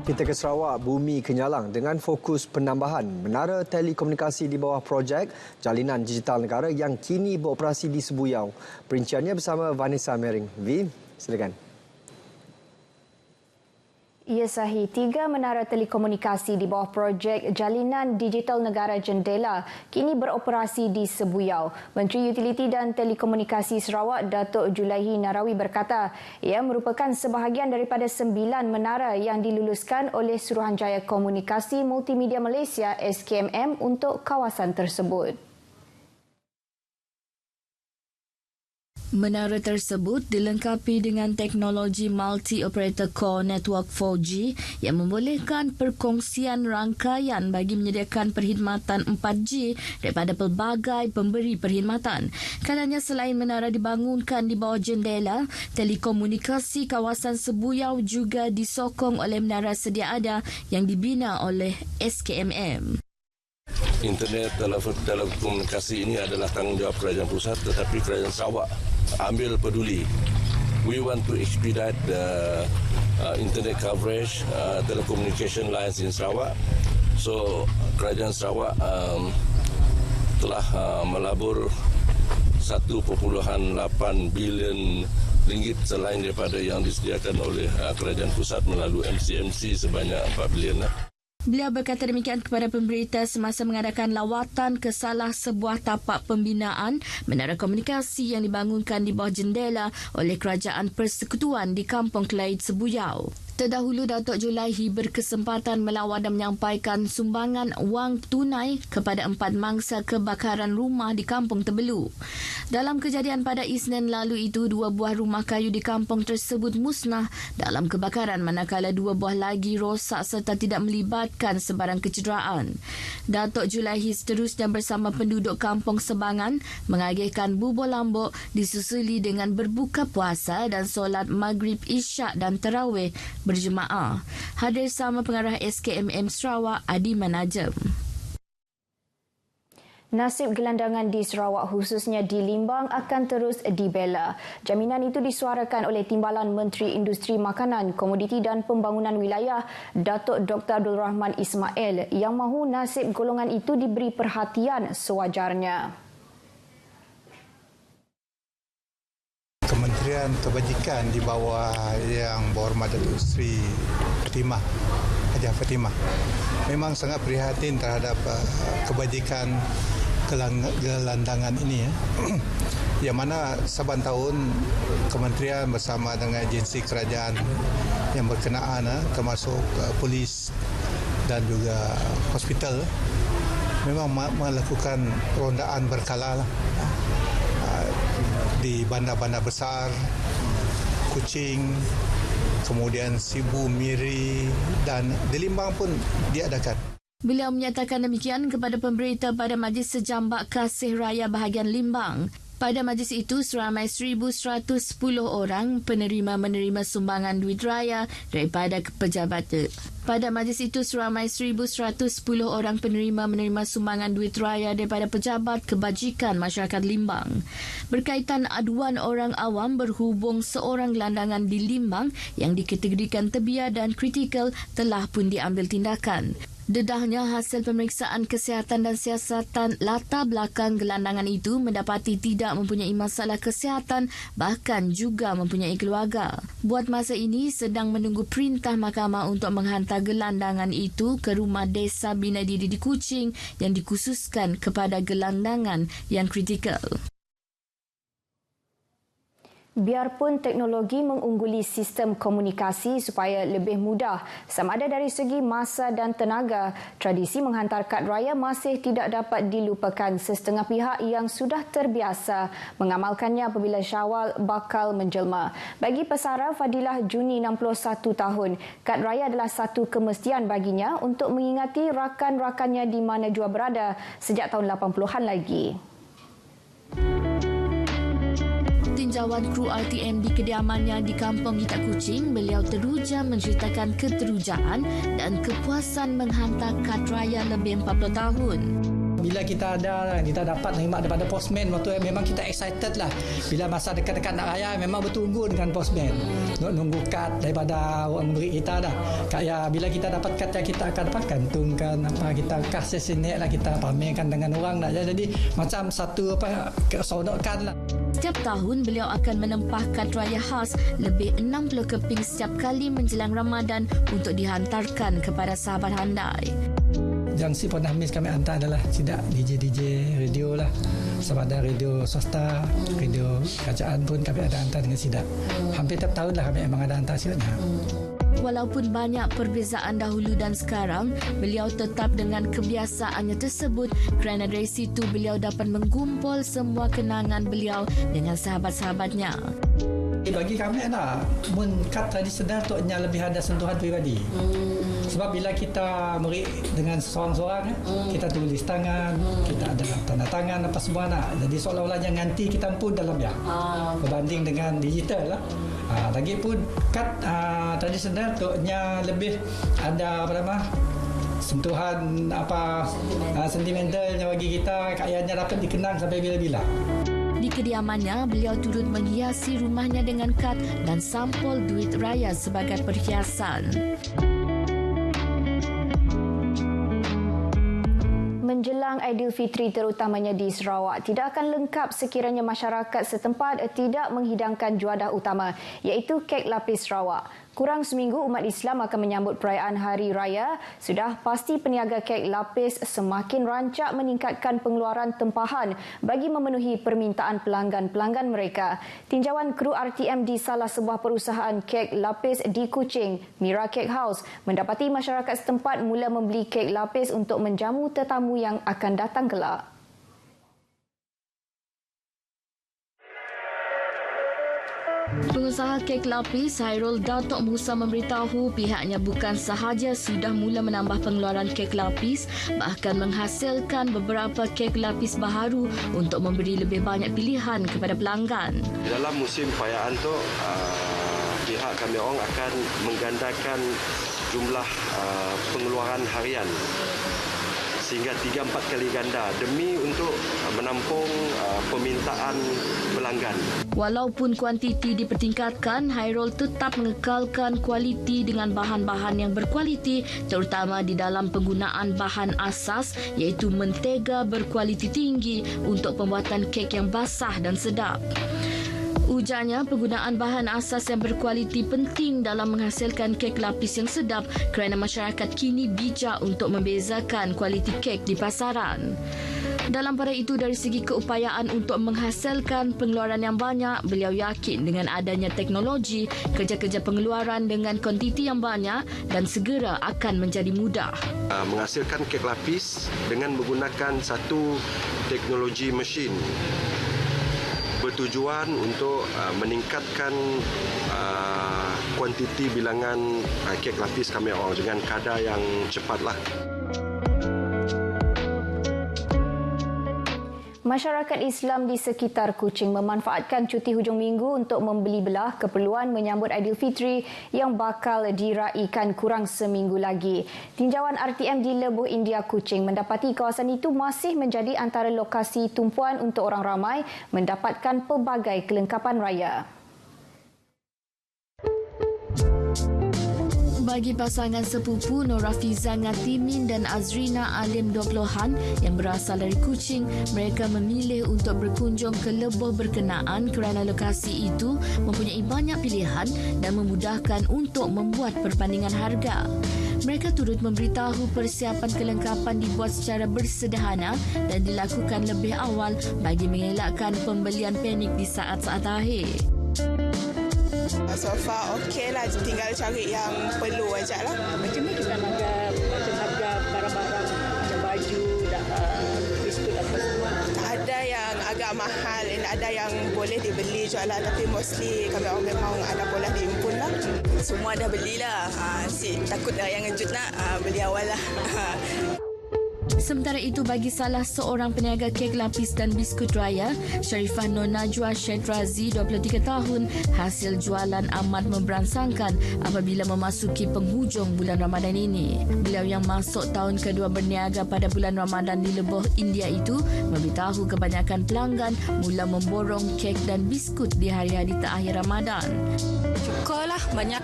Kita ke Sarawak, bumi kenyalang dengan fokus penambahan menara telekomunikasi di bawah projek Jalinan Digital Negara yang kini beroperasi di Sebuyau. Perinciannya bersama Vanessa Mering. V, silakan. Ya Sahih, 3 menara telekomunikasi di bawah projek Jalinan Digital Negara Jendela kini beroperasi di Sebuyau. Menteri Utiliti dan Telekomunikasi Sarawak, Datuk Julaihi Narawi berkata, ia merupakan sebahagian daripada 9 menara yang diluluskan oleh Suruhanjaya Komunikasi Multimedia Malaysia SKMM untuk kawasan tersebut. Menara tersebut dilengkapi dengan teknologi Multi-Operator Core Network 4G yang membolehkan perkongsian rangkaian bagi menyediakan perkhidmatan 4G daripada pelbagai pemberi perkhidmatan. Katanya selain menara dibangunkan di bawah jendela, telekomunikasi kawasan Sebuyau juga disokong oleh menara sedia ada yang dibina oleh SKMM. Internet telekomunikasi ini adalah tanggungjawab kerajaan pusat, tetapi kerajaan Sarawak ambil peduli. We want to expedite the internet coverage, telecommunication lines in Sarawak. So kerajaan Sarawak telah melabur 1.8 bilion ringgit selain daripada yang disediakan oleh kerajaan pusat melalui MCMC sebanyak 4 bilion. Beliau berkata demikian kepada pemberita semasa mengadakan lawatan ke salah sebuah tapak pembinaan menara komunikasi yang dibangunkan di bawah jendela oleh Kerajaan Persekutuan di Kampung Kelaid, Sebuyau. Terdahulu, Datuk Julaihi berkesempatan melawat dan menyampaikan sumbangan wang tunai kepada 4 mangsa kebakaran rumah di Kampung Tebelu. Dalam kejadian pada Isnin lalu itu, 2 buah rumah kayu di kampung tersebut musnah dalam kebakaran manakala 2 buah lagi rosak serta tidak melibatkan sebarang kecederaan. Datuk Julaihi seterusnya bersama penduduk Kampung Sebangan mengagihkan bubur lambuk disusuli dengan berbuka puasa dan solat Maghrib, Isyak dan Tarawih berjemaah. Hadir sama pengarah SKMM Sarawak, Adi Manajem. Nasib gelandangan di Sarawak khususnya di Limbang akan terus dibela. Jaminan itu disuarakan oleh Timbalan Menteri Industri Makanan, Komoditi dan Pembangunan Wilayah, Datuk Dr. Abdul Rahman Ismail, yang mahu nasib golongan itu diberi perhatian sewajarnya. Kementerian Kebajikan di bawah Yang Berhormat Datuk Seri Hajah Fatimah memang sangat prihatin terhadap kebajikan gelandangan ini, yang mana saban tahun kementerian bersama dengan agensi kerajaan yang berkenaan termasuk polis dan juga hospital memang melakukan rondaan berkala di bandar-bandar besar, Kuching, kemudian Sibu, Miri dan di Limbang pun diadakan. Beliau menyatakan demikian kepada pemberita pada Majlis Sejambak Kasih Raya bahagian Limbang. Pada majlis itu, seramai 1,110 orang penerima-menerima sumbangan duit raya daripada pejabat. Pada majlis itu, seramai 1,110 orang penerima-menerima sumbangan duit raya daripada pejabat kebajikan masyarakat Limbang. Berkaitan aduan orang awam berhubung seorang gelandangan di Limbang yang dikategorikan tebiar dan kritikal telah pun diambil tindakan. Dedahnya, hasil pemeriksaan kesihatan dan siasatan latar belakang gelandangan itu mendapati tidak mempunyai masalah kesihatan, bahkan juga mempunyai keluarga. Buat masa ini sedang menunggu perintah mahkamah untuk menghantar gelandangan itu ke rumah desa bina diri di Kuching yang dikhususkan kepada gelandangan yang kritikal. Biarpun teknologi mengungguli sistem komunikasi supaya lebih mudah, sama ada dari segi masa dan tenaga, tradisi menghantar kad raya masih tidak dapat dilupakan sesetengah pihak yang sudah terbiasa mengamalkannya apabila Syawal bakal menjelma. Bagi pesara Fadilah Juni 61 tahun, kad raya adalah satu kemestian baginya untuk mengingati rakan-rakannya di mana jua berada sejak tahun 80-an lagi. Tinjauan kru RTM di kediamannya di Kampung Gitak Kuching, beliau teruja menceritakan keterujaan dan kepuasan menghantar kad raya lebih 40 tahun. bila kita dapat terima daripada postman, waktu memang kita excited lah. Bila masa dekat-dekat nak raya memang bertunggu dengan postman. Nunggu kad daripada orang memberi kita dah. Kayak bila kita dapat kad yang kita akan gantungkan kita kasih sini lah, kita pamerkan dengan orang dah. Jadi macam satu keseronokan lah. Setiap tahun beliau akan menempah kad raya khas lebih 60 keping setiap kali menjelang Ramadan untuk dihantarkan kepada sahabat handai. Yang si pernah miss kami hantar adalah tidak DJ radio lah. Sama ada radio swasta, radio kerajaan pun kami ada hantar dengan sidak. Hampir tiap tahun lah kami memang ada hantar sidaknya. Walaupun banyak perbezaan dahulu dan sekarang, beliau tetap dengan kebiasaannya tersebut kerana dari situ beliau dapat menggumpul semua kenangan beliau dengan sahabat-sahabatnya. Bagi kami kad tradisional tu lebih ada sentuhan pribadi. Sebab bila kita merik dengan seorang-seorang, kita tulis tangan, kita ada tanda tangan apa semua nak. Jadi seolah-olah yang nanti kita pun dalam berbanding dengan digital lah. Lagi pun kad tradisional tu lebih ada sentuhan sentimentalnya bagi kita, kayaknya dapat dikenang sampai bila-bila. Di kediamannya, beliau turut menghiasi rumahnya dengan kad dan sampul duit raya sebagai perhiasan. Menjelang Aidilfitri terutamanya di Sarawak tidak akan lengkap sekiranya masyarakat setempat tidak menghidangkan juadah utama iaitu kek lapis Sarawak. Kurang seminggu umat Islam akan menyambut perayaan Hari Raya. Sudah pasti peniaga kek lapis semakin rancak meningkatkan pengeluaran tempahan bagi memenuhi permintaan pelanggan-pelanggan mereka. Tinjauan kru RTM di salah sebuah perusahaan kek lapis di Kuching, Mira Cake House, mendapati masyarakat setempat mula membeli kek lapis untuk menjamu tetamu yang akan datang kelak. Pengusaha kek lapis Hairul Datuk Musa memberitahu pihaknya bukan sahaja sudah mula menambah pengeluaran kek lapis, bahkan menghasilkan beberapa kek lapis baharu untuk memberi lebih banyak pilihan kepada pelanggan. Dalam musim perayaan tu, pihak kami orang akan menggandakan jumlah pengeluaran harian sehingga 3-4 kali ganda demi untuk menampung permintaan pelanggan. Walaupun kuantiti dipertingkatkan, Hairul tetap mengekalkan kualiti dengan bahan-bahan yang berkualiti, terutama di dalam penggunaan bahan asas iaitu mentega berkualiti tinggi untuk pembuatan kek yang basah dan sedap. Ujarnya, penggunaan bahan asas yang berkualiti penting dalam menghasilkan kek lapis yang sedap kerana masyarakat kini bijak untuk membezakan kualiti kek di pasaran. Dalam pada itu, dari segi keupayaan untuk menghasilkan pengeluaran yang banyak, beliau yakin dengan adanya teknologi, kerja-kerja pengeluaran dengan kuantiti yang banyak dan segera akan menjadi mudah. Menghasilkan kek lapis dengan menggunakan satu teknologi mesin bertujuan untuk meningkatkan kuantiti bilangan kek lapis kami orang dengan kadar yang cepatlah. Masyarakat Islam di sekitar Kuching memanfaatkan cuti hujung minggu untuk membeli belah keperluan menyambut Aidilfitri yang bakal diraikan kurang seminggu lagi. Tinjauan RTM di Lebuh India Kuching mendapati kawasan itu masih menjadi antara lokasi tumpuan untuk orang ramai mendapatkan pelbagai kelengkapan raya. Bagi pasangan sepupu Nur Rafiza Ngatimin dan Azrina Alim 20-an yang berasal dari Kuching, mereka memilih untuk berkunjung ke Lebuh berkenaan kerana lokasi itu mempunyai banyak pilihan dan memudahkan untuk membuat perbandingan harga. Mereka turut memberitahu persiapan kelengkapan dibuat secara bersederhana dan dilakukan lebih awal bagi mengelakkan pembelian panik di saat-saat akhir. So far okey lah, tinggal cari yang perlu aja lah. Macam ni kita harga barang-barang macam baju dan biskut apa semua. Ada yang agak mahal dan ada yang boleh dibeli jualan, tapi mostly kami orang memang ada pola diimpun lah. Semua dah belilah. Takut yang ngejut nak beli awal lah. Sementara itu, bagi salah seorang peniaga kek lapis dan biskut raya, Sharifah Nur Najwa Shedrazi, 23 tahun, hasil jualan amat memberangsangkan apabila memasuki penghujung bulan Ramadan ini. Beliau yang masuk tahun kedua berniaga pada bulan Ramadan di Leboh, India itu memberitahu kebanyakan pelanggan mula memborong kek dan biskut di hari-hari terakhir Ramadan. Syukurlah banyak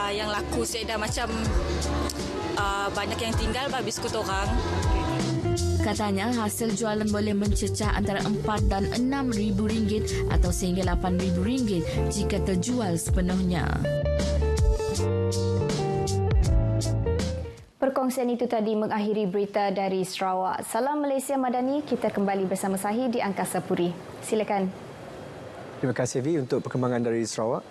yang laku saya dah macam banyak yang tinggal biskut orang. Katanya hasil jualan boleh mencecah antara 4 dan 6 ribu ringgit atau sehingga 8 ribu ringgit jika terjual sepenuhnya. Perkongsian itu tadi mengakhiri berita dari Sarawak. Salam Malaysia Madani, kita kembali bersama Sahih di Angkasa Puri. Silakan. Terima kasih Vi untuk perkembangan dari Sarawak.